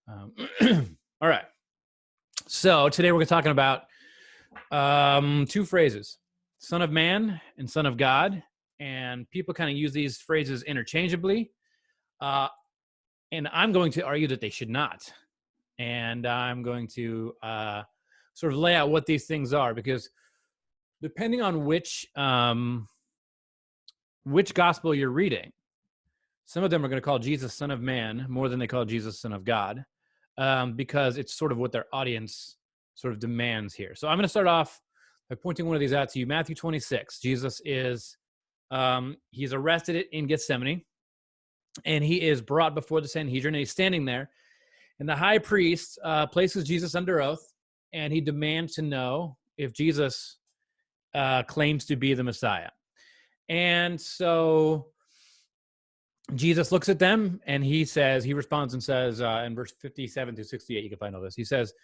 Um, all right. So today we're talking about two phrases, son of man and son of God. And people kind of use these phrases interchangeably. Uh, and I'm going to argue that they should not. And I'm going to sort of lay out what these things are, because depending on which gospel you're reading, some of them are going to call Jesus son of man more than they call Jesus son of God, because it's sort of what their audience sort of demands here. So I'm going to start off by pointing one of these out to you. Matthew 26. Jesus is, he's arrested in Gethsemane, and he is brought before the Sanhedrin, and he's standing there. And the high priest places Jesus under oath, and he demands to know if Jesus claims to be the Messiah. And so Jesus looks at them, and he responds and says, in verse 57 to 68, you can find all this. He says,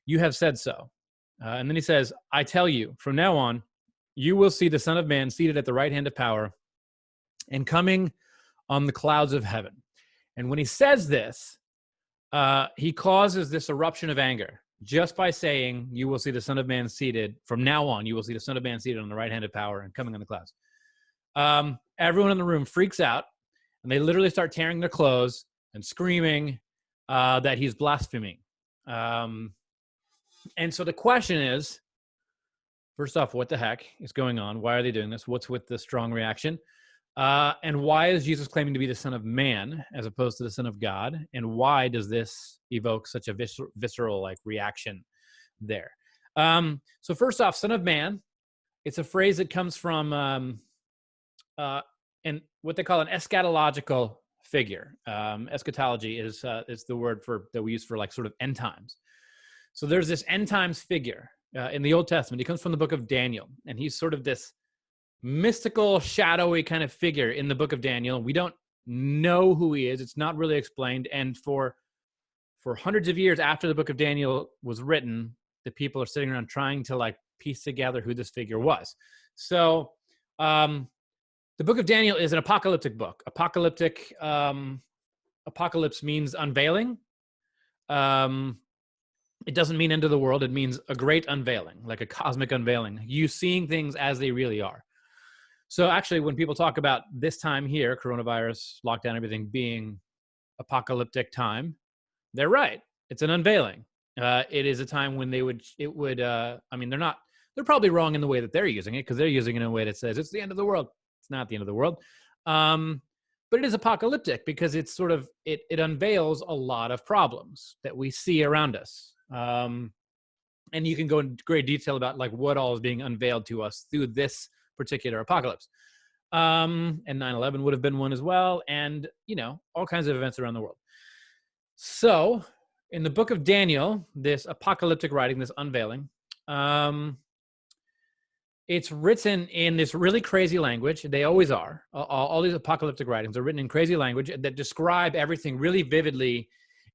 "You have said so." And then he says, "I tell you, from now on, you will see the Son of Man seated at the right hand of power and coming on the clouds of heaven." And when he says this, he causes this eruption of anger just by saying, "You will see the Son of Man seated, from now on, you will see the Son of Man seated on the right hand of power and coming on the clouds." Everyone in the room freaks out, and they literally start tearing their clothes and screaming that he's blaspheming. And so the question is, first off, what the heck is going on? Why are they doing this? What's with the strong reaction? And why is Jesus claiming to be the Son of Man as opposed to the Son of God? And why does this evoke such a visceral like reaction there? So first off, Son of Man, it's a phrase that comes from and what they call an eschatological figure. Eschatology is the word that we use for like sort of end times. So there's this end times figure in the Old Testament. He comes from the book of Daniel, and he's sort of this mystical, shadowy kind of figure in the book of Daniel. We don't know who he is. It's not really explained. And for hundreds of years after the book of Daniel was written, the people are sitting around trying to like piece together who this figure was. So the book of Daniel is an apocalyptic book. Apocalypse means unveiling. It doesn't mean end of the world. It means a great unveiling, like a cosmic unveiling. You seeing things as they really are. So actually, when people talk about this time here, coronavirus, lockdown, everything being apocalyptic time, they're right. It's an unveiling. It is a time when they're probably wrong in the way that they're using it, because they're using it in a way that says it's the end of the world. It's not the end of the world. But it is apocalyptic because it's sort of, it unveils a lot of problems that we see around us. And you can go in great detail about like what all is being unveiled to us through this particular apocalypse. And 9/11 would have been one as well. And, all kinds of events around the world. So in the book of Daniel, this apocalyptic writing, this unveiling, it's written in this really crazy language. They always are. All these apocalyptic writings are written in crazy language that describe everything really vividly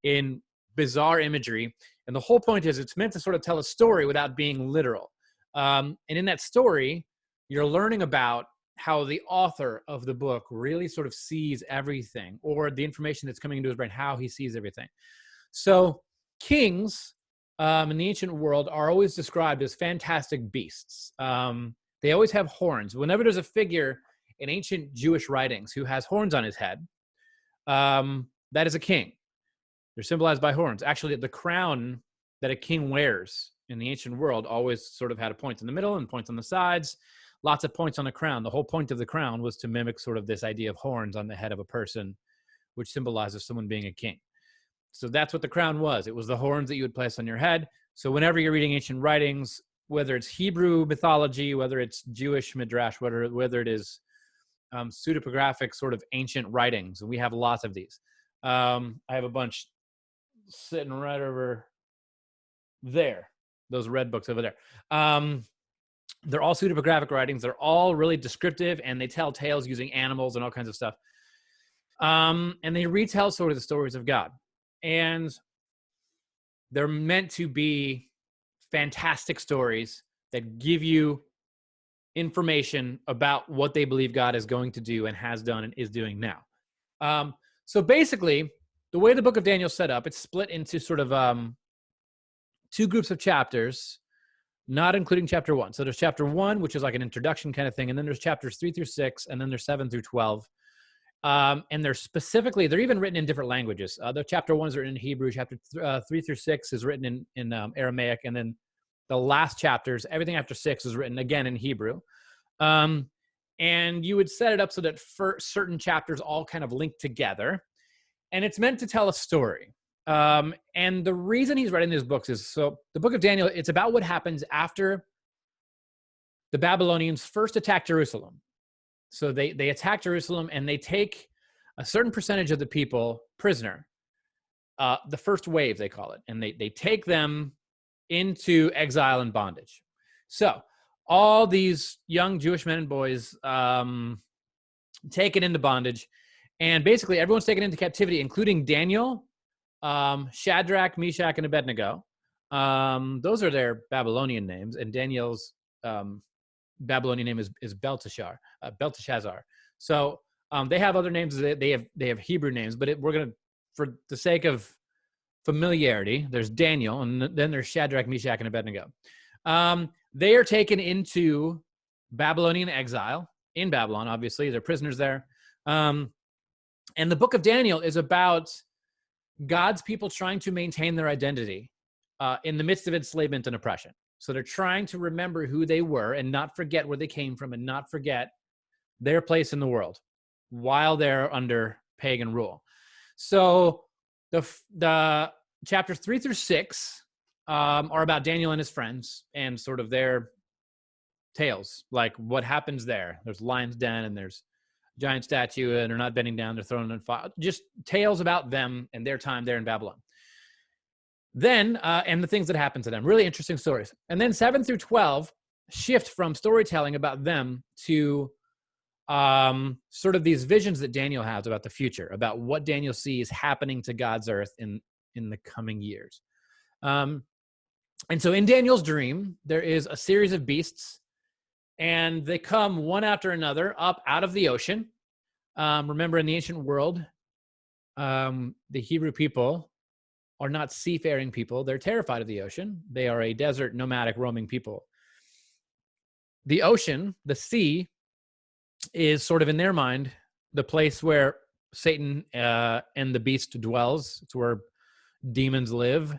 in bizarre imagery. And the whole point is it's meant to sort of tell a story without being literal. And in that story, you're learning about how the author of the book really sort of sees everything, or the information that's coming into his brain, how he sees everything. So kings in the ancient world are always described as fantastic beasts. They always have horns. Whenever there's a figure in ancient Jewish writings who has horns on his head, that is a king. They're symbolized by horns. Actually, the crown that a king wears in the ancient world always sort of had a point in the middle and points on the sides, lots of points on the crown. The whole point of the crown was to mimic sort of this idea of horns on the head of a person, which symbolizes someone being a king. So that's what the crown was. It was the horns that you would place on your head. So whenever you're reading ancient writings, whether it's Hebrew mythology, whether it's Jewish midrash, whether it is pseudepigraphic sort of ancient writings, and we have lots of these. I have a bunch sitting right over there, those red books over there. They're all pseudepigraphic writings. They're all really descriptive, and they tell tales using animals and all kinds of stuff. And they retell sort of the stories of God. And they're meant to be fantastic stories that give you information about what they believe God is going to do and has done and is doing now. So basically, the way the book of Daniel's set up, it's split into sort of two groups of chapters, not including chapter 1. So there's chapter 1, which is like an introduction kind of thing, and then there's chapters 3 through 6, and then there's 7 through 12. And they're even written in different languages. The chapter 1 is written in Hebrew, chapter 3 through 6 is written in Aramaic, and then the last chapters, everything after 6 is written again in Hebrew. And you would set it up so that certain chapters all kind of link together. And it's meant to tell a story. And the reason he's writing these books is, so the book of Daniel, it's about what happens after the Babylonians first attack Jerusalem. So they attack Jerusalem and they take a certain percentage of the people prisoner, the first wave, they call it. And they take them into exile and bondage. So all these young Jewish men and boys taken into bondage. And basically everyone's taken into captivity, including Daniel, Shadrach, Meshach, and Abednego. Those are their Babylonian names. And Daniel's Babylonian name is Belteshazzar. So they have other names. They have Hebrew names, but we're going to, for the sake of familiarity, there's Daniel, and then there's Shadrach, Meshach, and Abednego. They are taken into Babylonian exile in Babylon, obviously. They're prisoners there. And the book of Daniel is about God's people trying to maintain their identity in the midst of enslavement and oppression. So they're trying to remember who they were and not forget where they came from and not forget their place in the world while they're under pagan rule. So the chapters 3 through 6 are about Daniel and his friends and sort of their tales, like what happens there. There's lion's den and there's a giant statue and they're not bending down, they're thrown in fire. Just tales about them and their time there in Babylon. Then, and the things that happen to them, really interesting stories. And then 7 through 12 shift from storytelling about them to sort of these visions that Daniel has about the future, about what Daniel sees happening to God's earth in the coming years. And so in Daniel's dream, there is a series of beasts, and they come one after another up out of the ocean. Remember, in the ancient world, the Hebrew people are not seafaring people. They're terrified of the ocean. They are a desert, nomadic, roaming people. The ocean, the sea, is sort of in their mind the place where Satan and the beast dwells. It's where demons live.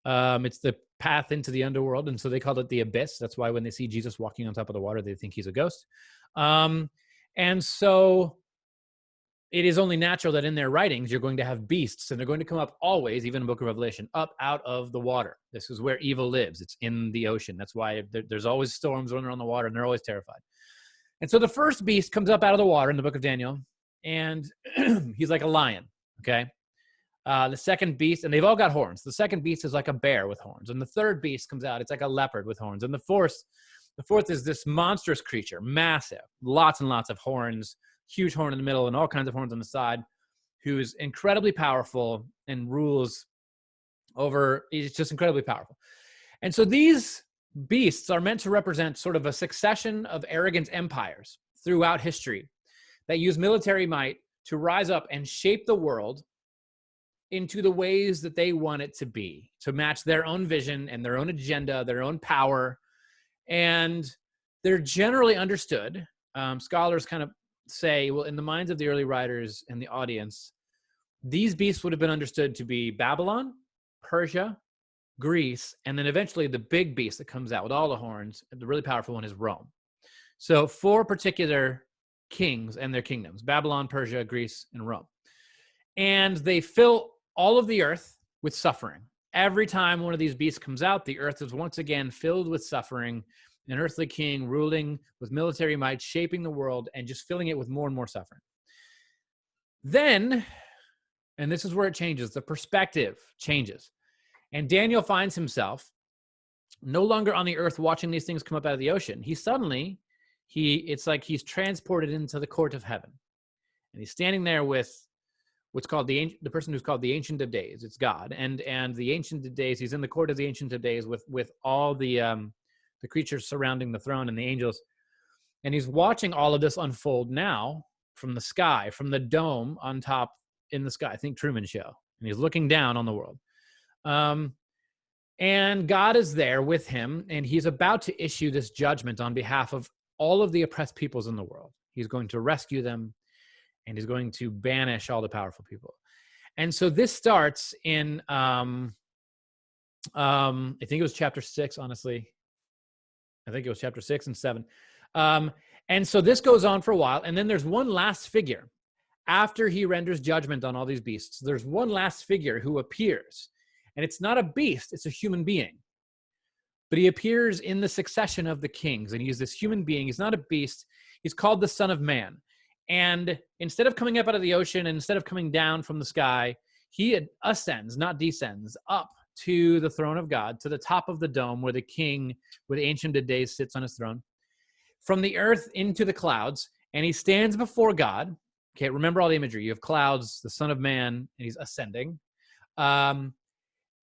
It's the path into the underworld, and so they call it the abyss. That's why when they see Jesus walking on top of the water, they think he's a ghost. And so it is only natural that in their writings, you're going to have beasts, and they're going to come up always, even in the book of Revelation, up out of the water. This is where evil lives. It's in the ocean. That's why there's always storms when they're on the water, and they're always terrified. And so the first beast comes up out of the water in the book of Daniel, and he's like a lion, okay? The second beast, and they've all got horns. The second beast is like a bear with horns. And the third beast comes out, it's like a leopard with horns. And the fourth is this monstrous creature, massive, lots and lots of horns, huge horn in the middle and all kinds of horns on the side, who is incredibly powerful and rules over, he's just incredibly powerful. And so these beasts are meant to represent sort of a succession of arrogant empires throughout history that use military might to rise up and shape the world into the ways that they want it to be, to match their own vision and their own agenda, their own power. And they're generally understood. Scholars kind of say, well, in the minds of the early writers and the audience, these beasts would have been understood to be Babylon, Persia, Greece, and then eventually the big beast that comes out with all the horns, the really powerful one, is Rome. So 4 particular kings and their kingdoms: Babylon, Persia, Greece, and Rome. And they fill all of the earth with suffering. Every time one of these beasts comes out, the earth is once again filled with suffering, an earthly king ruling with military might, shaping the world and just filling it with more and more suffering. Then, and this is where it changes, the perspective changes. And Daniel finds himself no longer on the earth watching these things come up out of the ocean. It's like he's transported into the court of heaven. And he's standing there with what's called the person who's called the Ancient of Days. It's God. And the Ancient of Days, he's in the court of the Ancient of Days with all the creatures surrounding the throne and the angels. And he's watching all of this unfold now from the sky, from the dome on top in the sky. I think Truman Show. and he's looking down on the world. And God is there with him, and he's about to issue this judgment on behalf of all of the oppressed peoples in the world. He's going to rescue them, and he's going to banish all the powerful people. And so this starts in, I think it was chapter 6, honestly. I think it was chapter 6 and 7. And so this goes on for a while, and then there's one last figure. After he renders judgment on all these beasts, there's one last figure who appears. And it's not a beast, it's a human being. But he appears in the succession of the kings, and he's this human being. He's not a beast. He's called the Son of Man. And instead of coming up out of the ocean, and instead of coming down from the sky, he ascends, not descends, up to the throne of God, to the top of the dome where the king, where the Ancient of Days sits on his throne, from the earth into the clouds, and he stands before God. Okay, remember all the imagery. You have clouds, the Son of Man, and he's ascending.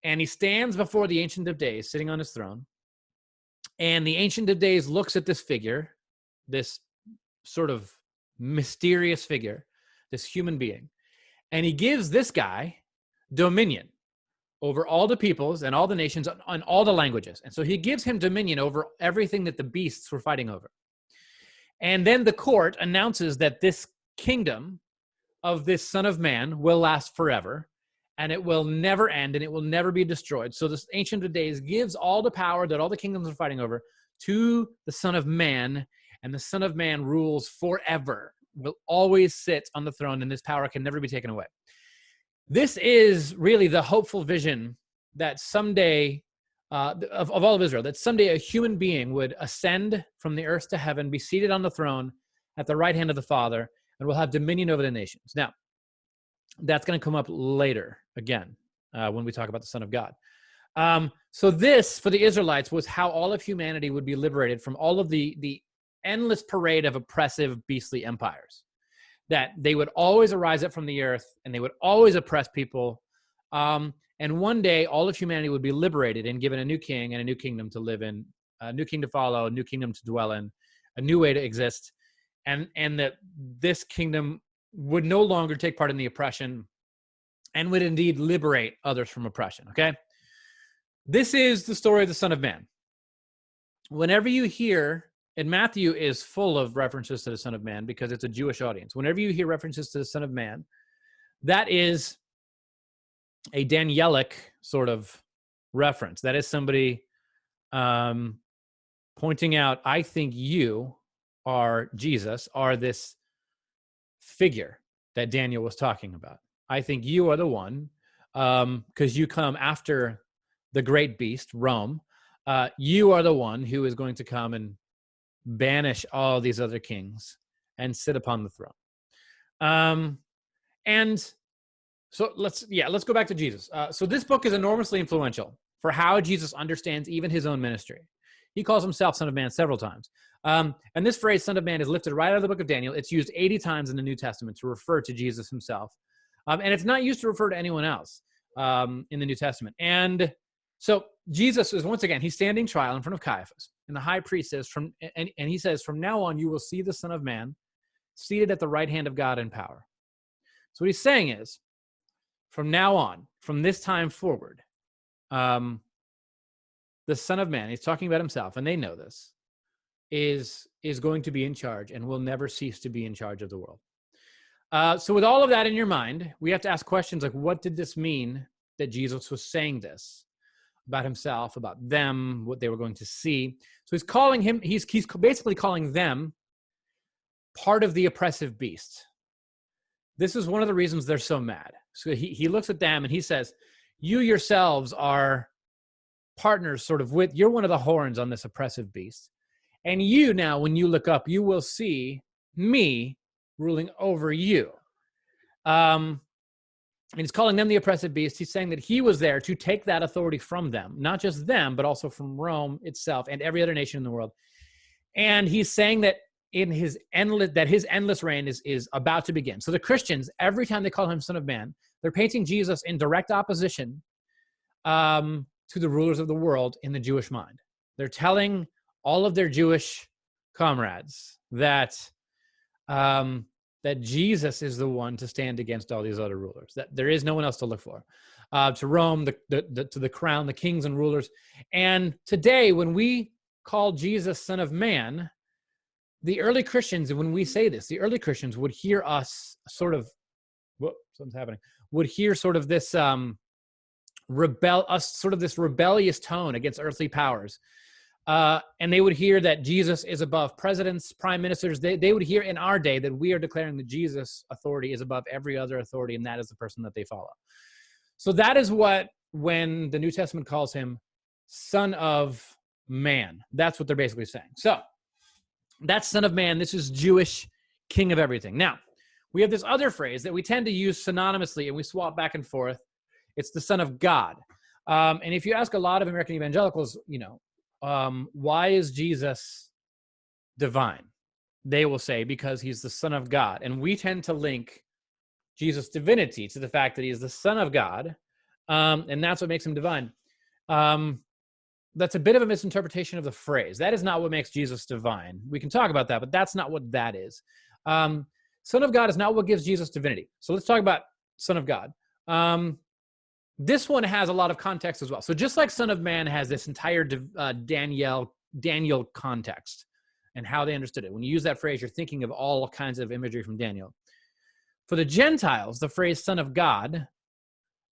And he stands before the Ancient of Days, sitting on his throne. And the Ancient of Days looks at this figure, this sort of mysterious figure, this human being, and he gives this guy dominion over all the peoples and all the nations and all the languages. And so he gives him dominion over everything that the beasts were fighting over. And then the court announces that this kingdom of this Son of Man will last forever, and it will never end, and it will never be destroyed. So this Ancient of Days gives all the power that all the kingdoms are fighting over to the Son of Man, and the Son of Man rules forever, will always sit on the throne, and this power can never be taken away. This is really the hopeful vision that someday, of all of Israel, that someday a human being would ascend from the earth to heaven, be seated on the throne at the right hand of the Father, and will have dominion over the nations. Now, that's going to come up later again when we talk about the Son of God. So this, for the Israelites, was how all of humanity would be liberated from all of the endless parade of oppressive, beastly empires. That they would always arise up from the earth, and they would always oppress people. And one day, all of humanity would be liberated and given a new king and a new kingdom to live in, a new king to follow, a new kingdom to dwell in, a new way to exist. And that this kingdom would no longer take part in the oppression and would indeed liberate others from oppression, okay? This is the story of the Son of Man. Whenever you hear, and Matthew is full of references to the Son of Man because it's a Jewish audience. Whenever you hear references to the Son of Man, that is a Danielic sort of reference. That is somebody pointing out, I think you are Jesus, are this figure that Daniel was talking about. I think you are the one, because you come after the great beast, Rome. You are the one who is going to come and banish all these other kings and sit upon the throne. And so let's go back to Jesus. So this book is enormously influential for how Jesus understands even his own ministry. He calls himself Son of Man several times. And this phrase, Son of Man, is lifted right out of the book of Daniel. It's used 80 times in the New Testament to refer to Jesus himself. And it's not used to refer to anyone else in the New Testament. And so Jesus is, once again, he's standing trial in front of Caiaphas. And the high priest says, and he says, from now on, you will see the Son of Man seated at the right hand of God in power. So what he's saying is, from now on, from this time forward, the Son of Man, he's talking about himself, and they know this, is going to be in charge and will never cease to be in charge of the world. So with all of that in your mind, we have to ask questions like, what did this mean that Jesus was saying this about himself, about them, what they were going to see? So he's calling him, he's basically calling them part of the oppressive beast. This is one of the reasons they're so mad. So he looks at them and he says, you yourselves are partners sort of with, you're one of the horns on this oppressive beast. And you now, when you look up, you will see me ruling over you. And he's calling them the oppressive beast. He's saying that he was there to take that authority from them, not just them, but also from Rome itself and every other nation in the world. And he's saying that his endless reign is about to begin. So the Christians, every time they call him Son of Man, they're painting Jesus in direct opposition to the rulers of the world in the Jewish mind. They're telling all of their Jewish comrades that that Jesus is the one to stand against all these other rulers, that there is no one else to look for. To Rome, to the crown, the kings and rulers. And today, when we call Jesus Son of Man, the early Christians, and when we say this, the early Christians would hear us sort of, whoop, something's happening, would hear sort of this this rebellious tone against earthly powers. And they would hear that Jesus is above presidents, prime ministers. They would hear in our day that we are declaring that Jesus' authority is above every other authority, and that is the person that they follow. So that is what, when the New Testament calls him Son of Man, that's what they're basically saying. So that's Son of Man. This is Jewish King of everything. Now, we have this other phrase that we tend to use synonymously, and we swap back and forth. It's the Son of God. And if you ask a lot of American evangelicals, why is Jesus divine? They will say, because he's the Son of God. And we tend to link Jesus' divinity to the fact that he is the Son of God. And that's what makes him divine. That's a bit of a misinterpretation of the phrase. That is not what makes Jesus divine. We can talk about that, but that's not what that is. Son of God is not what gives Jesus divinity. So let's talk about Son of God. This one has a lot of context as well. So just like Son of Man has this entire Daniel context and how they understood it. When you use that phrase, you're thinking of all kinds of imagery from Daniel. For the Gentiles, the phrase Son of God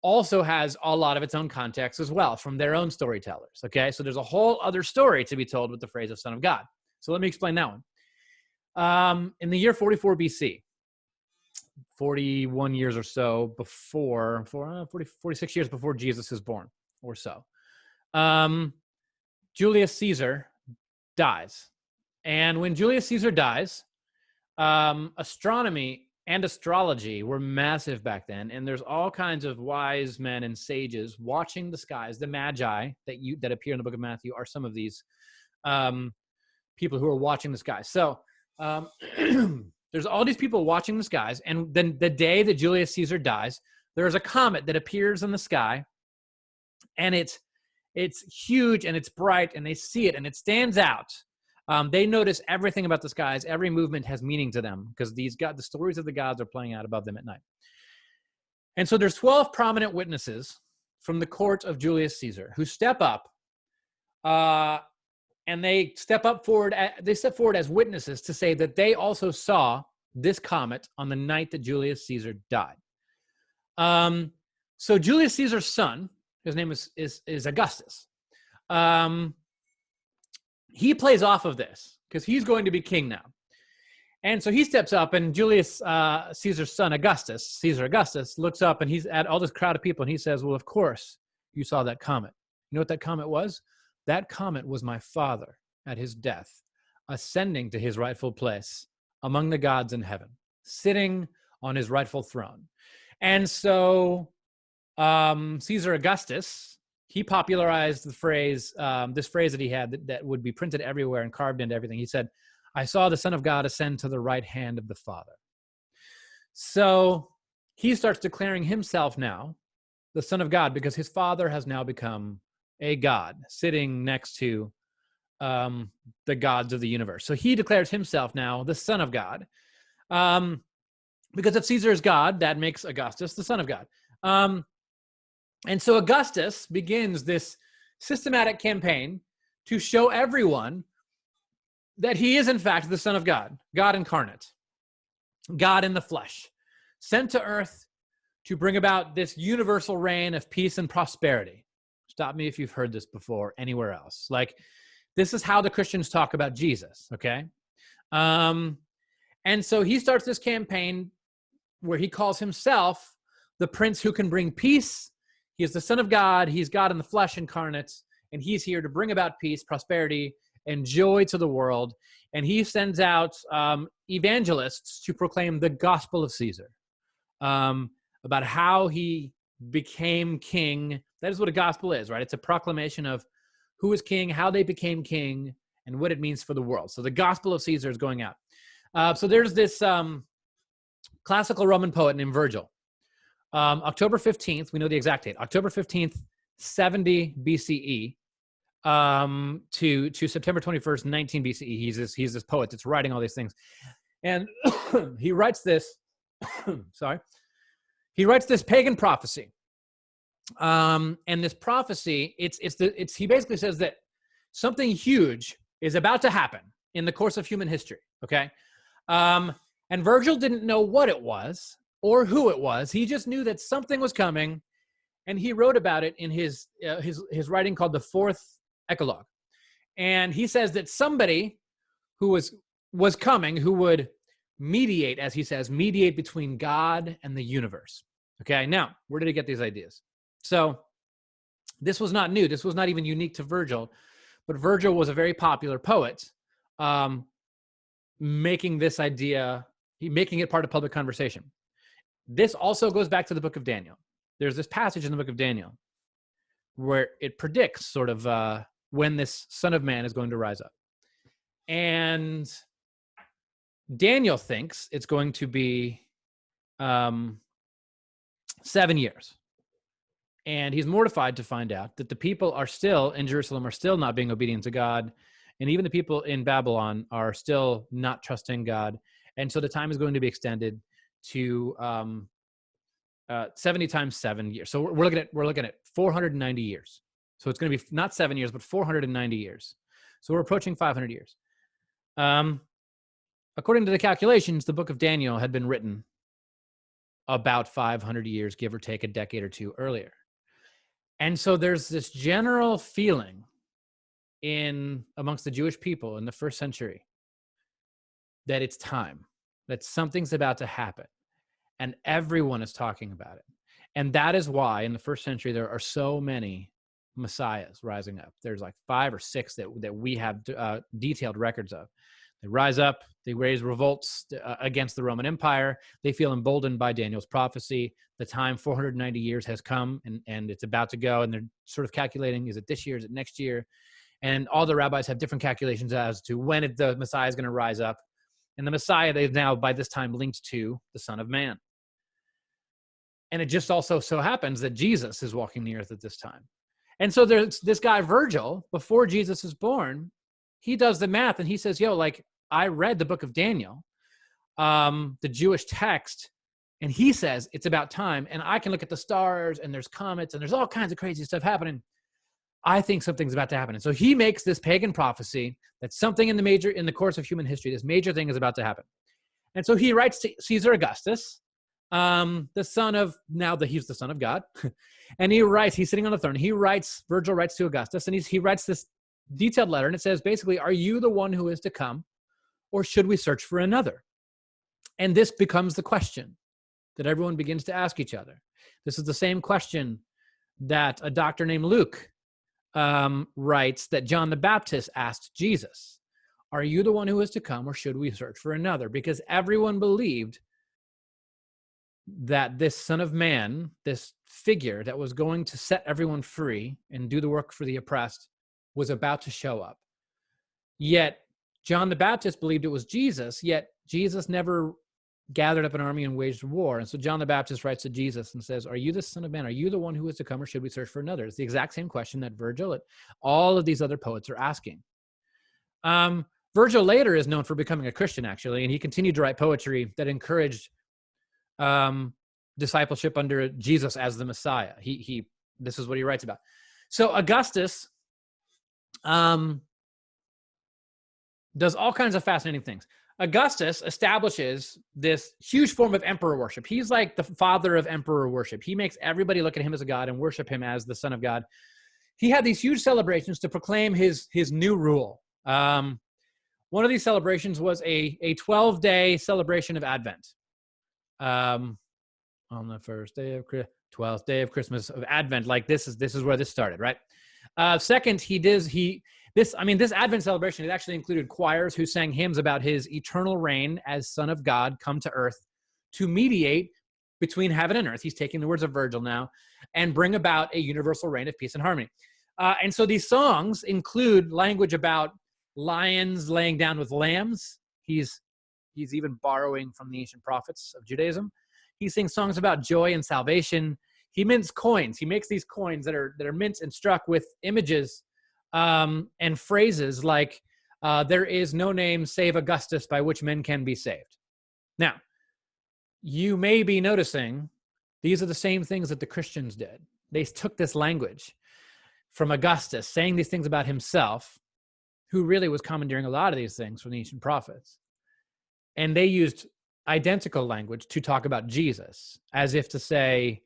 also has a lot of its own context as well from their own storytellers, okay? So there's a whole other story to be told with the phrase of Son of God. So let me explain that one. In the year 44 BC, 41 years or so before, 46 years before Jesus is born or so, Julius Caesar dies. And when Julius Caesar dies, astronomy and astrology were massive back then, and there's all kinds of wise men and sages watching the skies. The Magi that appear in the book of Matthew are some of these people who are watching the skies. So there's all these people watching the skies, and then the day that Julius Caesar dies, there's a comet that appears in the sky, and it's huge and it's bright, and they see it and it stands out. They notice everything about the skies. Every movement has meaning to them because the stories of the gods are playing out above them at night. And so there's 12 prominent witnesses from the court of Julius Caesar who step up, and they step forward as witnesses to say that they also saw this comet on the night that Julius Caesar died. So Julius Caesar's son, his name is Augustus. He plays off of this because he's going to be king now. And so he steps up, and Julius Caesar's son, Caesar Augustus, looks up, and he's at all this crowd of people, and he says, well, of course you saw that comet. You know what that comet was? That comet was my father at his death, ascending to his rightful place among the gods in heaven, sitting on his rightful throne. And so Caesar Augustus, he popularized the phrase, this phrase that he had that would be printed everywhere and carved into everything. He said, I saw the Son of God ascend to the right hand of the Father. So he starts declaring himself now the Son of God because his Father has now become a God sitting next to the gods of the universe. So he declares himself now the Son of God. Because if Caesar is God, that makes Augustus the Son of God. And so Augustus begins this systematic campaign to show everyone that he is, in fact, the Son of God, God incarnate, God in the flesh, sent to earth to bring about this universal reign of peace and prosperity. Stop me if you've heard this before anywhere else. Like, this is how the Christians talk about Jesus, okay? And so he starts this campaign where he calls himself the Prince who can bring peace. He is the Son of God. He's God in the flesh incarnate, and he's here to bring about peace, prosperity, and joy to the world. And he sends out evangelists to proclaim the gospel of Caesar, about how he became king. That is what a gospel is, right? It's a proclamation of who is king, how they became king, and what it means for the world. So the gospel of Caesar is going out. So there's this classical Roman poet named Virgil. October 15th, we know the exact date, October 15th, 70 BCE, to September 21st, 19 BCE. He's this poet that's writing all these things. And he writes this, sorry, he writes this pagan prophecy. And this prophecy, he basically says that something huge is about to happen in the course of human history. Okay. And Virgil didn't know what it was or who it was. He just knew that something was coming, and he wrote about it in his writing called the Fourth Eclogue. And he says that somebody who was coming, who would mediate, as he says, mediate between God and the universe. Okay, now, where did he get these ideas? So this was not new. This was not even unique to Virgil, but Virgil was a very popular poet, making this idea, making it part of public conversation. This also goes back to the book of Daniel. There's this passage in the book of Daniel where it predicts sort of when this Son of Man is going to rise up. And Daniel thinks it's going to be 7 years. And he's mortified to find out that the people are still in Jerusalem are still not being obedient to God. And even the people in Babylon are still not trusting God. And so the time is going to be extended to 70 times 7 years. So we're looking at 490 years. So it's going to be not 7 years, but 490 years. So we're approaching 500 years. According to the calculations, the book of Daniel had been written about 500 years, give or take a decade or two earlier. And so there's this general feeling amongst the Jewish people in the first century that it's time, that something's about to happen. And everyone is talking about it. And that is why in the first century, there are so many messiahs rising up. There's like 5 or 6 that we have detailed records of. They rise up, they raise revolts against the Roman Empire. They feel emboldened by Daniel's prophecy. The time, 490 years, has come, and it's about to go. And they're sort of calculating, is it this year, is it next year? And all the rabbis have different calculations as to when the Messiah is going to rise up. And the Messiah, they've now, by this time, linked to the Son of Man. And it just also so happens that Jesus is walking the earth at this time. And so there's this guy, Virgil, before Jesus is born, he does the math and he says, I read the book of Daniel, the Jewish text, and he says it's about time. And I can look at the stars and there's comets and there's all kinds of crazy stuff happening. I think something's about to happen. And so he makes this pagan prophecy that something in the course of human history, this major thing is about to happen. And so he writes to Caesar Augustus, the son of, he's the son of God. And he's sitting on the throne. Virgil writes to Augustus, and he writes this detailed letter, and it says, basically, are you the one who is to come, or should we search for another? And this becomes the question that everyone begins to ask each other. This is the same question that a doctor named Luke writes that John the Baptist asked Jesus. Are you the one who is to come, or should we search for another? Because everyone believed that this Son of Man, this figure that was going to set everyone free and do the work for the oppressed, was about to show up. Yet John the Baptist believed it was Jesus, yet Jesus never gathered up an army and waged war. And so John the Baptist writes to Jesus and says, are you the Son of Man? Are you the one who is to come, or should we search for another? It's the exact same question that Virgil and all of these other poets are asking. Virgil later is known for becoming a Christian, actually, and he continued to write poetry that encouraged discipleship under Jesus as the Messiah. This is what he writes about. So Augustus does all kinds of fascinating things. Augustus establishes this huge form of emperor worship. He's like the father of emperor worship. He makes everybody look at him as a god and worship him as the Son of God. He had these huge celebrations to proclaim his new rule. One of these celebrations was a 12-day celebration of Advent. On the first day of 12th day of Christmas of Advent, like this is where this started, right? Second, this Advent celebration, it actually included choirs who sang hymns about his eternal reign as Son of God come to earth to mediate between heaven and earth. He's taking the words of Virgil now and bring about a universal reign of peace and harmony. And so these songs include language about lions laying down with lambs. He's even borrowing from the ancient prophets of Judaism. He sings songs about joy and salvation. He mints coins. He makes these coins that are minted and struck with images and phrases like there is no name save Augustus by which men can be saved. Now, you may be noticing these are the same things that the Christians did. They took this language from Augustus, saying these things about himself, who really was commandeering a lot of these things from the ancient prophets. And they used identical language to talk about Jesus, as if to say,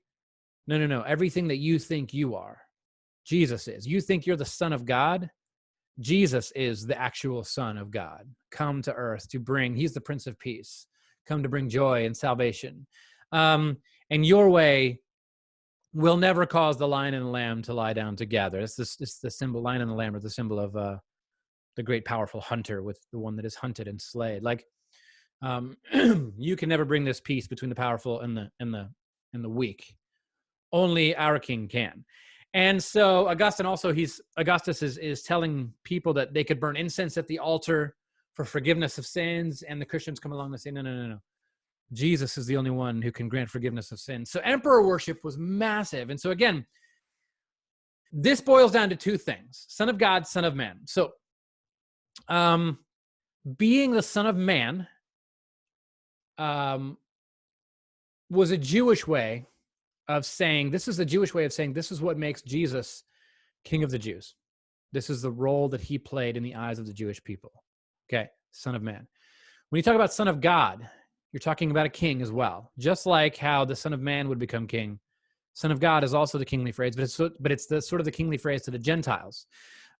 no, everything that you think you are, Jesus is. You think you're the Son of God? Jesus is the actual Son of God, come to earth to bring, he's the Prince of Peace, come to bring joy and salvation. And your way will never cause the lion and the lamb to lie down together. It's the symbol, lion and the lamb are the symbol of the great powerful hunter with the one that is hunted and slayed. Like, you can never bring this peace between the powerful and the weak. Only our King can. And so Augustus is telling people that they could burn incense at the altar for forgiveness of sins, and the Christians come along and say, no. Jesus is the only one who can grant forgiveness of sins. So emperor worship was massive. And so again, this boils down to two things: Son of God, Son of Man. So being the Son of Man was a Jewish way of saying, this is what makes Jesus King of the Jews. This is the role that he played in the eyes of the Jewish people. Okay, Son of Man. When you talk about Son of God, you're talking about a king as well. Just like how the Son of Man would become king, Son of God is also the kingly phrase, but it's the sort of the kingly phrase to the Gentiles.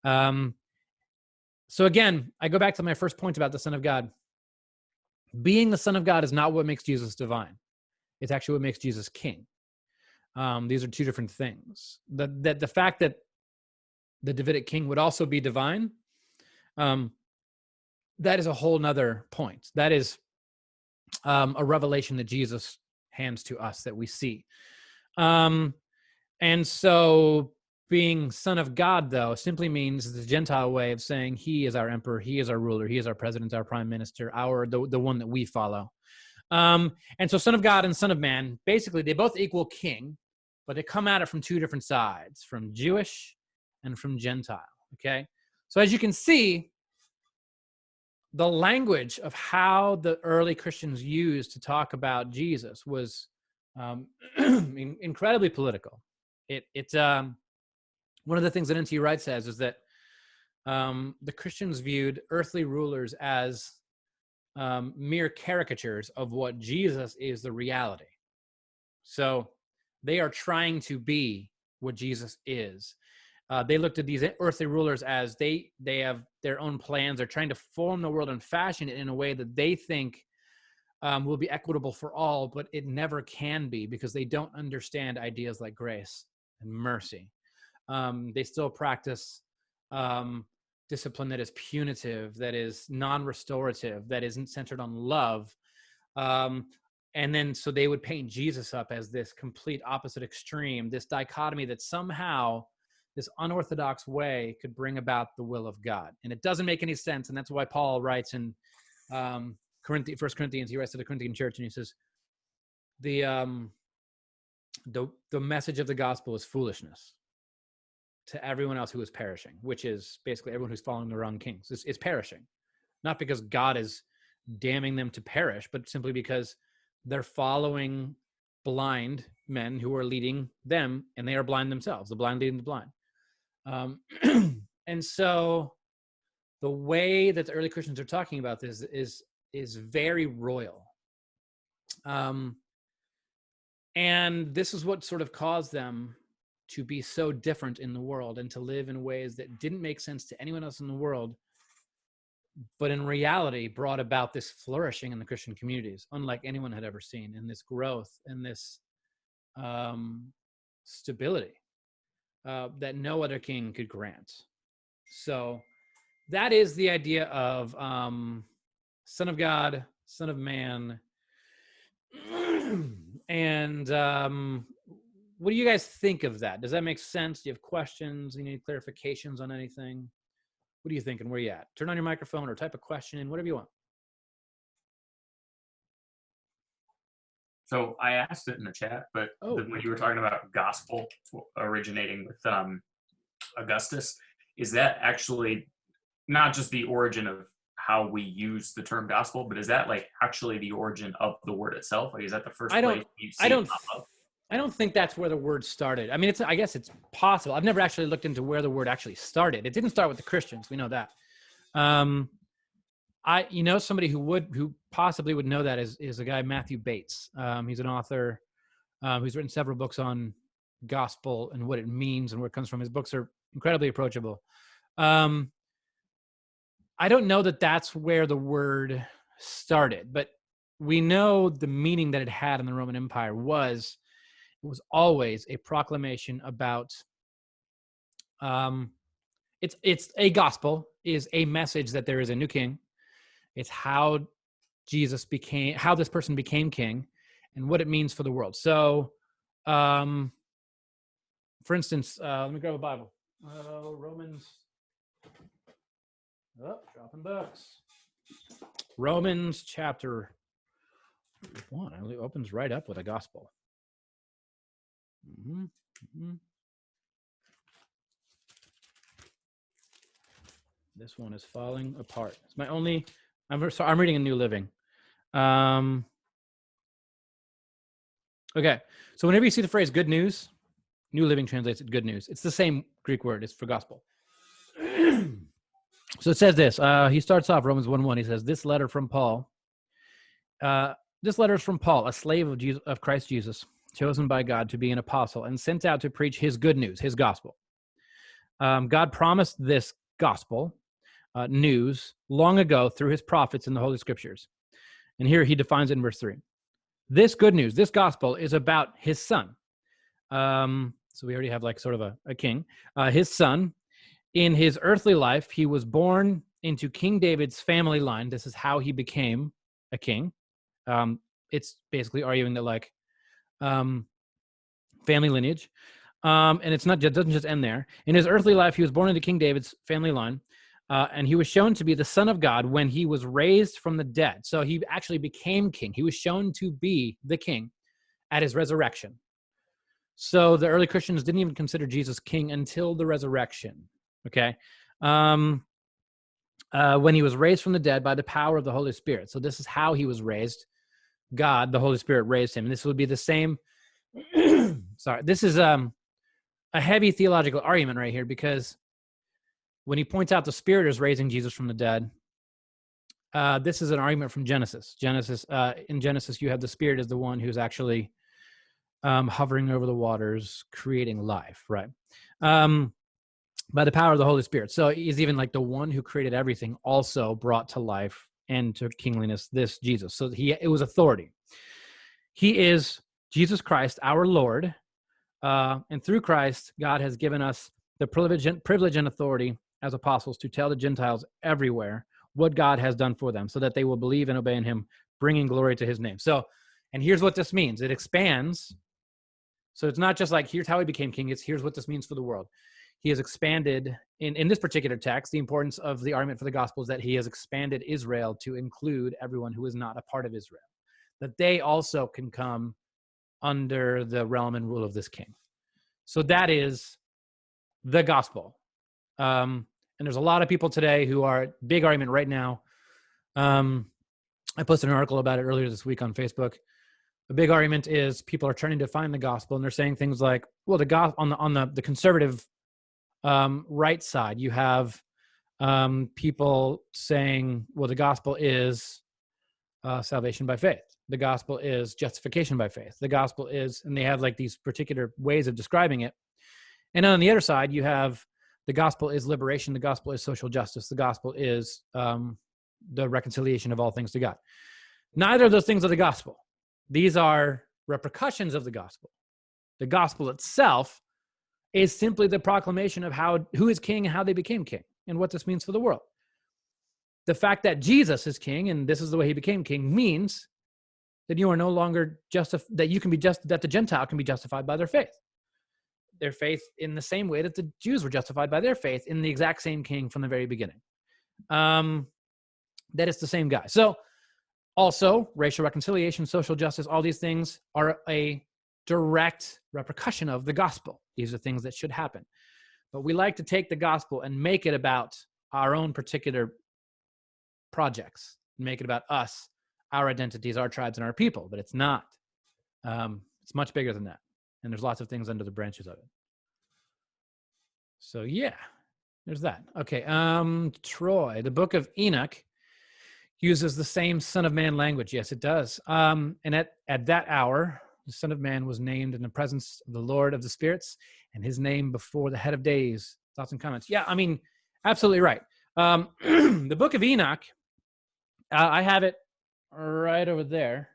So again, I go back to my first point about the Son of God. Being the Son of God is not what makes Jesus divine. It's actually what makes Jesus king. These are two different things. The fact that the Davidic king would also be divine, that is a whole nother point. That is a revelation that Jesus hands to us that we see. And so being Son of God, though, simply means the Gentile way of saying he is our emperor, he is our ruler, he is our president, our prime minister, the one that we follow. And so Son of God and Son of Man, basically they both equal king, but they come at it from two different sides, from Jewish and from Gentile, okay? So as you can see, the language of how the early Christians used to talk about Jesus was incredibly political. It's one of the things that N.T. Wright says is that the Christians viewed earthly rulers as mere caricatures of what Jesus is the reality. So they are trying to be what Jesus is. They looked at these earthly rulers as they have their own plans. They're trying to form the world and fashion it in a way that they think will be equitable for all, but it never can be because they don't understand ideas like grace and mercy. They still practice discipline that is punitive, that is non-restorative, that isn't centered on love. And then so they would paint Jesus up as this complete opposite extreme, this dichotomy that somehow this unorthodox way could bring about the will of God. And it doesn't make any sense. And that's why Paul writes in 1 Corinthians, he writes to the Corinthian church and he says, the message of the gospel is foolishness to everyone else who is perishing, which is basically everyone who's following the wrong kings. It's perishing, not because God is damning them to perish, but simply because they're following blind men who are leading them, and they are blind themselves, the blind leading the blind. And so the way that the early Christians are talking about this is very royal. And this is what sort of caused them to be so different in the world and to live in ways that didn't make sense to anyone else in the world, but in reality brought about this flourishing in the Christian communities, unlike anyone had ever seen, and this growth and this stability that no other king could grant. So that is the idea of Son of God, Son of Man. And what do you guys think of that? Does that make sense? Do you have questions? You need clarifications on anything? What are you thinking? Where are you at? Turn on your microphone or type a question in, whatever you want. So I asked it in the chat, but when you were talking about gospel originating with Augustus, is that actually not just the origin of how we use the term gospel, but is that like actually the origin of the word itself? Like, is that the first place you I see it don't, pop up? I don't think that's where the word started. I mean, I guess it's possible. I've never actually looked into where the word actually started. It didn't start with the Christians. We know that. Somebody who possibly would know that is a guy, Matthew Bates. He's an author who's written several books on gospel and what it means and where it comes from. His books are incredibly approachable. I don't know that that's where the word started, but we know the meaning that it had in the Roman Empire was always a proclamation about it's a gospel is a message that there is a new king. It's how this person became king and what it means for the world. So, for instance, let me grab a Bible. Romans. Oh, dropping books. Romans chapter 1. It opens right up with a gospel. This one is falling apart. It's my only. I'm reading a New Living. Okay, so whenever you see the phrase "good news," New Living translates it "good news." It's the same Greek word. It's for gospel. So it says this. He starts off Romans 1:1. He says, "This letter from Paul. This letter is from Paul, a slave of Christ Jesus, chosen by God to be an apostle and sent out to preach His good news, His gospel. God promised this gospel news long ago through His prophets in the Holy Scriptures, and here He defines it in verse 3. This good news, this gospel, is about His Son. So we already have like sort of a king. His Son. In his earthly life, he was born into King David's family line. This is how he became a king. It's basically arguing that like family lineage. And it doesn't just end there. In his earthly life, he was born into King David's family line. And he was shown to be the Son of God when he was raised from the dead. So he actually became king. He was shown to be the king at his resurrection. So the early Christians didn't even consider Jesus king until the resurrection. Okay. When he was raised from the dead by the power of the Holy Spirit. So this is how he was raised. God, the Holy Spirit, raised him. And this would be the same. Sorry. This is a heavy theological argument right here, because when he points out the Spirit is raising Jesus from the dead, this is an argument from Genesis. In Genesis, you have the Spirit as the one who's actually hovering over the waters, creating life, right? By the power of the Holy Spirit. So he's even like the one who created everything also brought to life and to kingliness this Jesus. So it was authority. He is Jesus Christ, our Lord. And through Christ, God has given us the privilege and authority as apostles to tell the Gentiles everywhere what God has done for them so that they will believe and obey in Him, bringing glory to His name. So, and here's what this means. It expands. So it's not just like, here's how He became king. It's here's what this means for the world. He has expanded, in this particular text, the importance of the argument for the gospel is that He has expanded Israel to include everyone who is not a part of Israel, that they also can come under the realm and rule of this king. So that is the gospel. And there's a lot of people today who are big argument right now. I posted an article about it earlier this week on Facebook. The big argument is people are trying to define the gospel, and they're saying things like, well, the gospel on the conservative right side, you have people saying, well, the gospel is salvation by faith. The gospel is justification by faith. The gospel is, and they have like these particular ways of describing it. And on the other side, you have the gospel is liberation. The gospel is social justice. The gospel is the reconciliation of all things to God. Neither of those things are the gospel. These are repercussions of the gospel. The gospel itself is simply the proclamation of who is king and how they became king and what this means for the world. The fact that Jesus is king and this is the way He became king means that you are no longer that the Gentile can be justified by their faith. Their faith in the same way that the Jews were justified by their faith in the exact same king from the very beginning. That it's the same guy. So also racial reconciliation, social justice, all these things are a direct repercussion of the gospel. These are things that should happen. But we like to take the gospel and make it about our own particular projects, make it about us, our identities, our tribes, and our people. But it's not. It's much bigger than that. And there's lots of things under the branches of it. So yeah, there's that. Okay. Troy, the book of Enoch uses the same Son of Man language. Yes, it does. And at that hour, the Son of Man was named in the presence of the Lord of the spirits, and his name before the head of days. Thoughts and comments? Yeah, I mean, absolutely right. The book of Enoch, I have it right over there.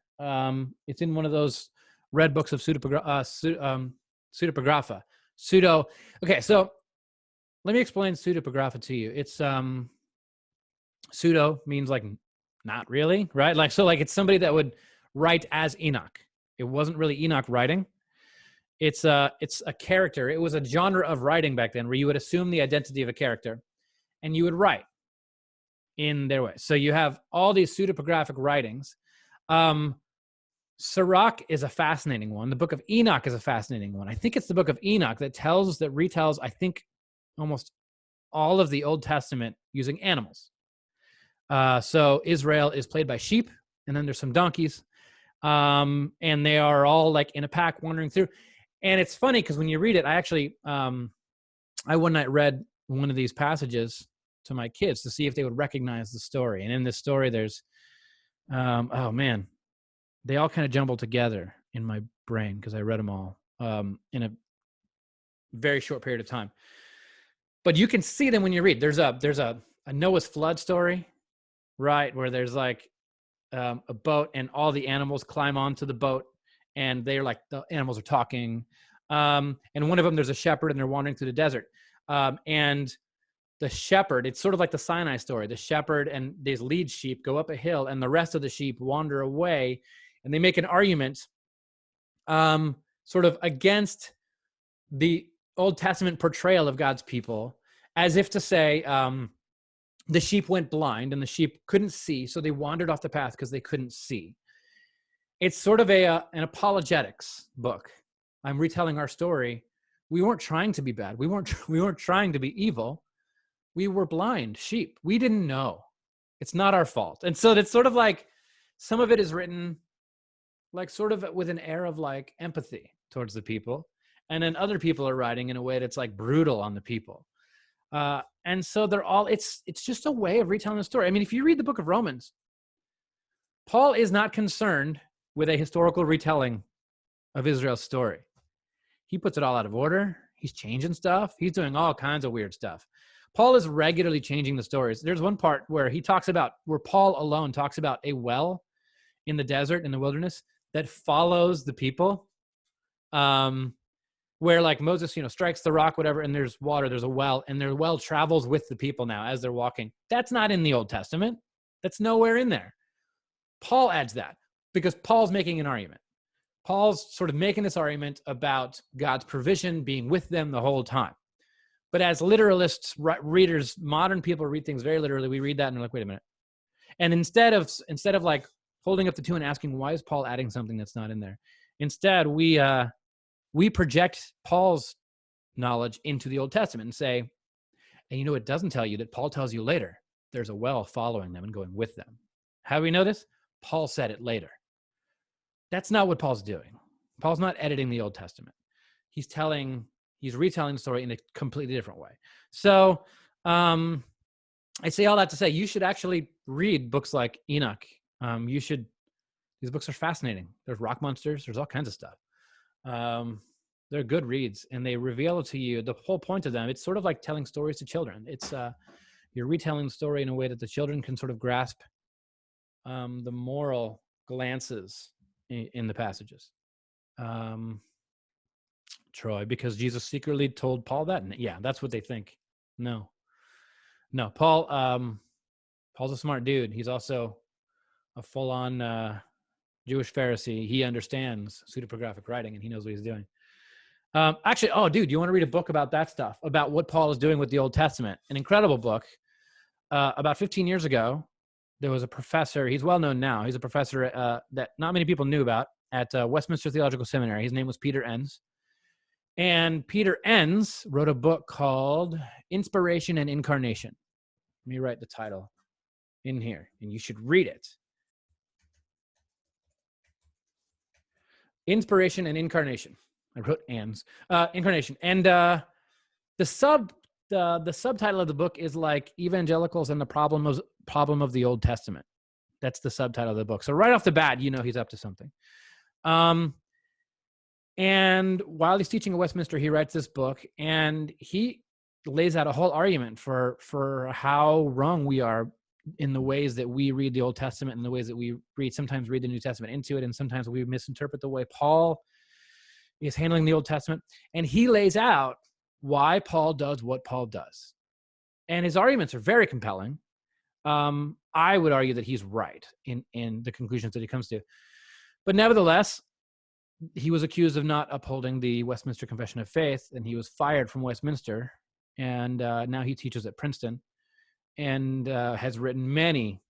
It's in one of those red books of pseudepigrapha. Okay, so let me explain pseudepigrapha to you. It's pseudo means like not really, right? Like, so like it's somebody that would write as Enoch. It wasn't really Enoch writing. It's a character. It was a genre of writing back then where you would assume the identity of a character and you would write in their way. So you have all these pseudepigraphic writings. Sirach is a fascinating one. The book of Enoch is a fascinating one. I think it's the book of Enoch that retells, I think, almost all of the Old Testament using animals. So Israel is played by sheep, and then there's some donkeys, and they are all like in a pack wandering through. And it's funny because when you read it, I actually, I one night read one of these passages to my kids to see if they would recognize the story. And in this story, there's, oh man, they all kind of jumble together in my brain because I read them all in a very short period of time. But you can see them when you read. There's a Noah's flood story, right, where there's like a boat and all the animals climb onto the boat and they're like, the animals are talking. And one of them, there's a shepherd and they're wandering through the desert. And the shepherd, it's sort of like the Sinai story. The shepherd and these lead sheep go up a hill and the rest of the sheep wander away, and they make an argument sort of against the Old Testament portrayal of God's people, as if to say, the sheep went blind and the sheep couldn't see, so they wandered off the path because they couldn't see. It's sort of an apologetics book. I'm retelling our story. We weren't trying to be bad. We weren't trying to be evil. We were blind sheep. We didn't know. It's not our fault. And so it's sort of like, some of it is written like sort of with an air of like empathy towards the people. And then other people are writing in a way that's like brutal on the people. And so they're all, it's just a way of retelling the story. I mean, if you read the book of Romans, Paul is not concerned with a historical retelling of Israel's story. He puts it all out of order. He's changing stuff. He's doing all kinds of weird stuff. Paul is regularly changing the stories. There's one part where where Paul alone talks about a well in the desert, in the wilderness, that follows the people. Where like Moses, strikes the rock, whatever, and there's water, there's a well, and their well travels with the people now as they're walking. That's not in the Old Testament. That's nowhere in there. Paul adds that because Paul's making an argument. Paul's sort of making this argument about God's provision being with them the whole time. But as literalists, readers, modern people read things very literally. We read that and we're like, wait a minute. And instead of like holding up the two and asking, why is Paul adding something that's not in there? Instead, we project Paul's knowledge into the Old Testament and say, and it doesn't tell you that Paul tells you later, there's a well following them and going with them. How do we know this? Paul said it later. That's not what Paul's doing. Paul's not editing the Old Testament. He's retelling the story in a completely different way. So I say all that to say, you should actually read books like Enoch. These books are fascinating. There's rock monsters. There's all kinds of stuff. They're good reads, and they reveal to you the whole point of them. It's sort of like telling stories to children. It's you're retelling the story in a way that the children can sort of grasp the moral glances in the passages. Troy, because Jesus secretly told Paul that? Yeah, that's what they think. No, Paul's a smart dude. He's also a full-on Jewish Pharisee. He understands pseudepigraphic writing, and he knows what he's doing. Actually, dude, you want to read a book about that stuff, about what Paul is doing with the Old Testament? An incredible book. About 15 years ago, there was a professor. He's well known now. He's a professor that not many people knew about at Westminster Theological Seminary. His name was Peter Enns. And Peter Enns wrote a book called Inspiration and Incarnation. me write the title in here, and you should read it. Inspiration and Incarnation. I wrote ands. Incarnation. And the subtitle of the book is like Evangelicals and the Problem of the Old Testament. That's the subtitle of the book. So right off the bat, you know he's up to something. And while he's teaching at Westminster, he writes this book, and he lays out a whole argument for how wrong we are in the ways that we read the Old Testament and the ways that we sometimes read the New Testament into it, and sometimes we misinterpret the way Paul is handling the Old Testament. And he lays out why Paul does what Paul does. And his arguments are very compelling. I would argue that he's right in the conclusions that he comes to. But nevertheless, he was accused of not upholding the Westminster Confession of Faith, and he was fired from Westminster. And now he teaches at Princeton and has written many,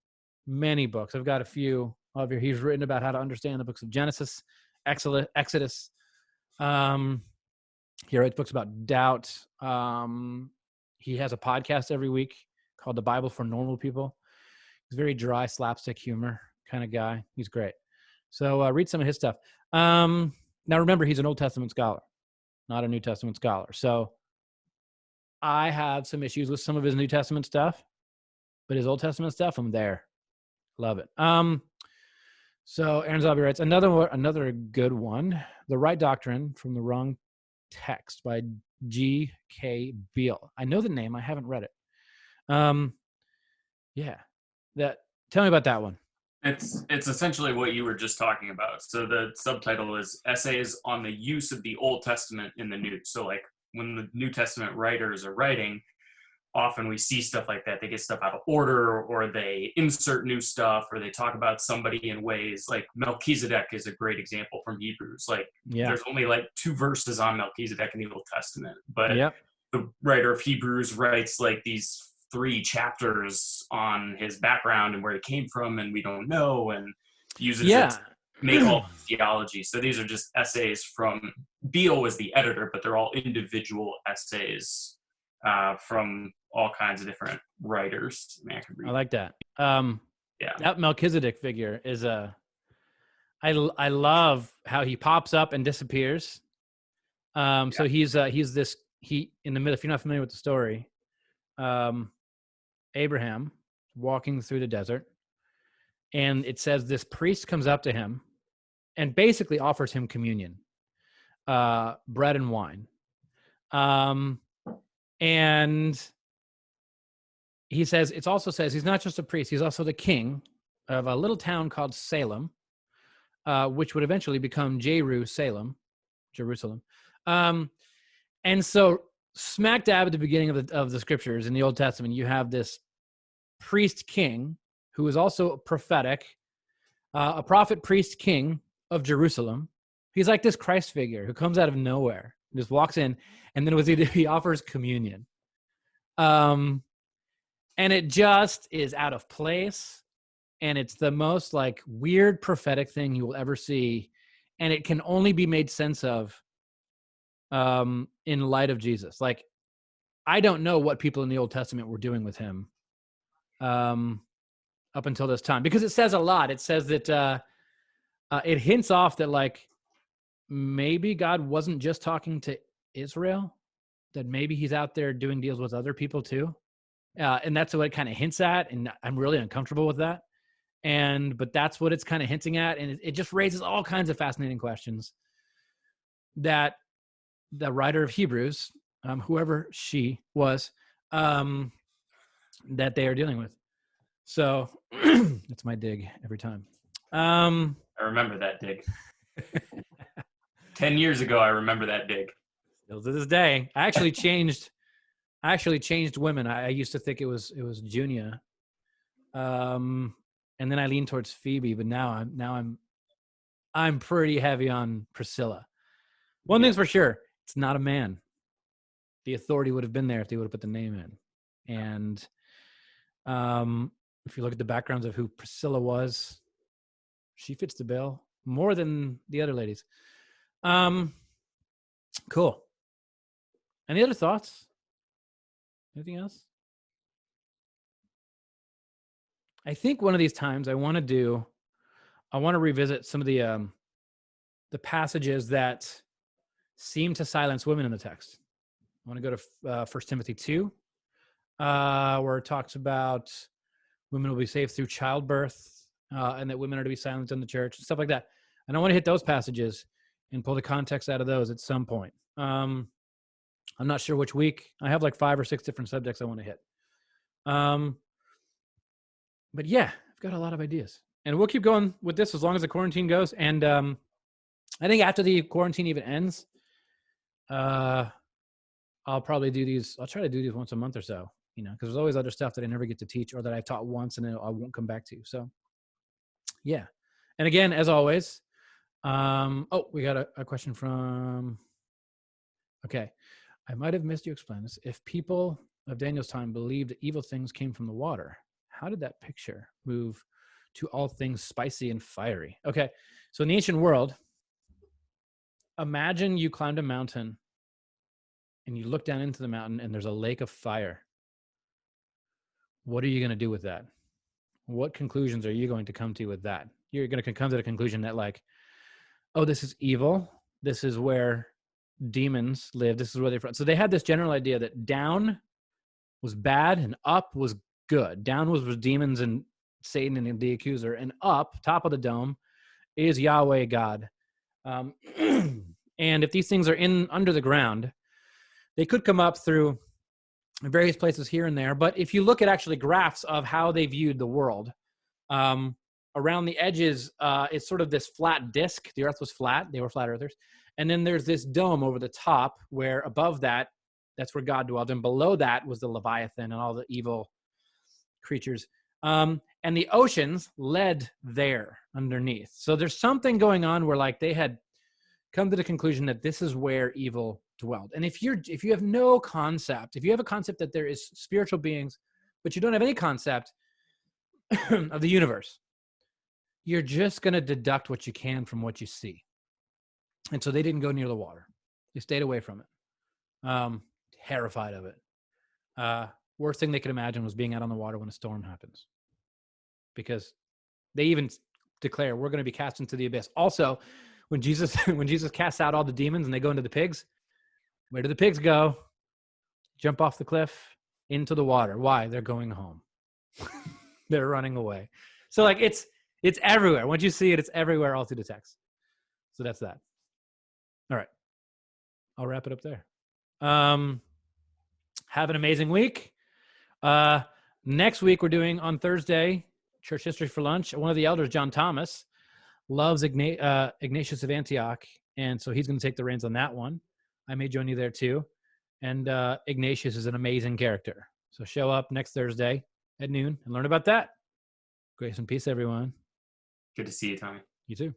many books. I've got a few of here. He's written about how to understand the books of Genesis, Exodus. He writes books about doubt. He has a podcast every week called The Bible for Normal People. He's very dry, slapstick humor kind of guy. He's great. So read some of his stuff. Now remember, he's an Old Testament scholar, not a New Testament scholar. So I have some issues with some of his New Testament stuff, but his Old Testament stuff, I'm there. Love it. So Aaron Zabi writes, another good one, The Right Doctrine from the Wrong Text by G.K. Beale. I know the name. I haven't read it. Tell me about that one. It's essentially what you were just talking about. So the subtitle is Essays on the Use of the Old Testament in the New. So like when the New Testament writers are writing, often we see stuff like that. They get stuff out of order, or they insert new stuff, or they talk about somebody in ways like Melchizedek is a great example from Hebrews. Like there's only like 2 verses on Melchizedek in the Old Testament, but the writer of Hebrews writes like these 3 chapters on his background and where he came from, and we don't know, and uses it to make all theology. So these are just essays from, Beale was the editor, but they're all individual essays from all kinds of different writers. I like that. That Melchizedek figure is I love how he pops up and disappears. So he's this, in the middle, if you're not familiar with the story, Abraham walking through the desert, and it says this priest comes up to him and basically offers him communion, bread and wine. And he says, it also says he's not just a priest, he's also the king of a little town called Salem, which would eventually become Jerusalem. And so smack dab at the beginning of the scriptures in the Old Testament, you have this priest king who is also prophetic, a prophet, priest, king of Jerusalem. He's like this Christ figure who comes out of nowhere, just walks in, and then he offers communion. And it just is out of place, and it's the most like weird prophetic thing you will ever see, and it can only be made sense of in light of Jesus. Like, I don't know what people in the Old Testament were doing with him up until this time, because it says a lot. It says that it hints off that like maybe God wasn't just talking to Israel, that maybe he's out there doing deals with other people too. And that's what it kind of hints at. And I'm really uncomfortable with that. But that's what it's kind of hinting at. And it just raises all kinds of fascinating questions that the writer of Hebrews, whoever she was, that they are dealing with. So that's my dig every time. I remember that dig. 10 years ago, I remember that dig. Still to this day. I actually changed women. I used to think it was Junia. And then I leaned towards Phoebe, but now I'm pretty heavy on Priscilla. One thing's for sure, it's not a man. The authority would have been there if they would have put the name in. And if you look at the backgrounds of who Priscilla was, she fits the bill more than the other ladies. Cool. Any other thoughts? Anything else? I think one of these times I want to revisit some of the passages that seem to silence women in the text. I want to go to 1 Timothy 2, where it talks about women will be saved through childbirth, and that women are to be silent in the church, and stuff like that. And I want to hit those passages and pull the context out of those at some point. I'm not sure which week. I have like 5 or 6 different subjects I want to hit. But yeah, I've got a lot of ideas. And we'll keep going with this as long as the quarantine goes. And I think after the quarantine even ends, I'll probably do these. I'll try to do these once a month or so, because there's always other stuff that I never get to teach or that I've taught once and then I won't come back to. So yeah. And again, as always, we got a question from, okay. I might have missed you explain this. If people of Daniel's time believed that evil things came from the water, how did that picture move to all things spicy and fiery? Okay. So in the ancient world, imagine you climbed a mountain and you look down into the mountain and there's a lake of fire. What are you going to do with that? What conclusions are you going to come to with that? You're going to come to the conclusion that like, oh, this is evil. This is where demons live. This is where they're from. So they had this general idea that down was bad and up was good. Down was demons and Satan and the accuser, and up, top of the dome, is Yahweh God. And if these things are under the ground, they could come up through various places here and there. But if you look at actually graphs of how they viewed the world, around the edges, it's sort of this flat disc. The earth was flat. They were flat earthers. And then there's this dome over the top where above that, that's where God dwelled. And below that was the Leviathan and all the evil creatures. And the oceans led there underneath. So there's something going on where like they had come to the conclusion that this is where evil dwelled. And if you have no concept, if you have a concept that there is spiritual beings, but you don't have any concept of the universe, you're just going to deduct what you can from what you see. And so they didn't go near the water. They stayed away from it. Terrified of it. Worst thing they could imagine was being out on the water when a storm happens. Because they even declare we're going to be cast into the abyss. Also, when Jesus casts out all the demons and they go into the pigs, where do the pigs go? Jump off the cliff into the water. Why? They're going home. They're running away. So like it's everywhere. Once you see it, it's everywhere all through the text. So that's that. All right. I'll wrap it up there. Have an amazing week. Next week, we're doing on Thursday, Church History for Lunch. One of the elders, John Thomas, loves Ignatius of Antioch. And so he's going to take the reins on that one. I may join you there too. And Ignatius is an amazing character. So show up next Thursday at noon and learn about that. Grace and peace, everyone. Good to see you, Tommy. You too.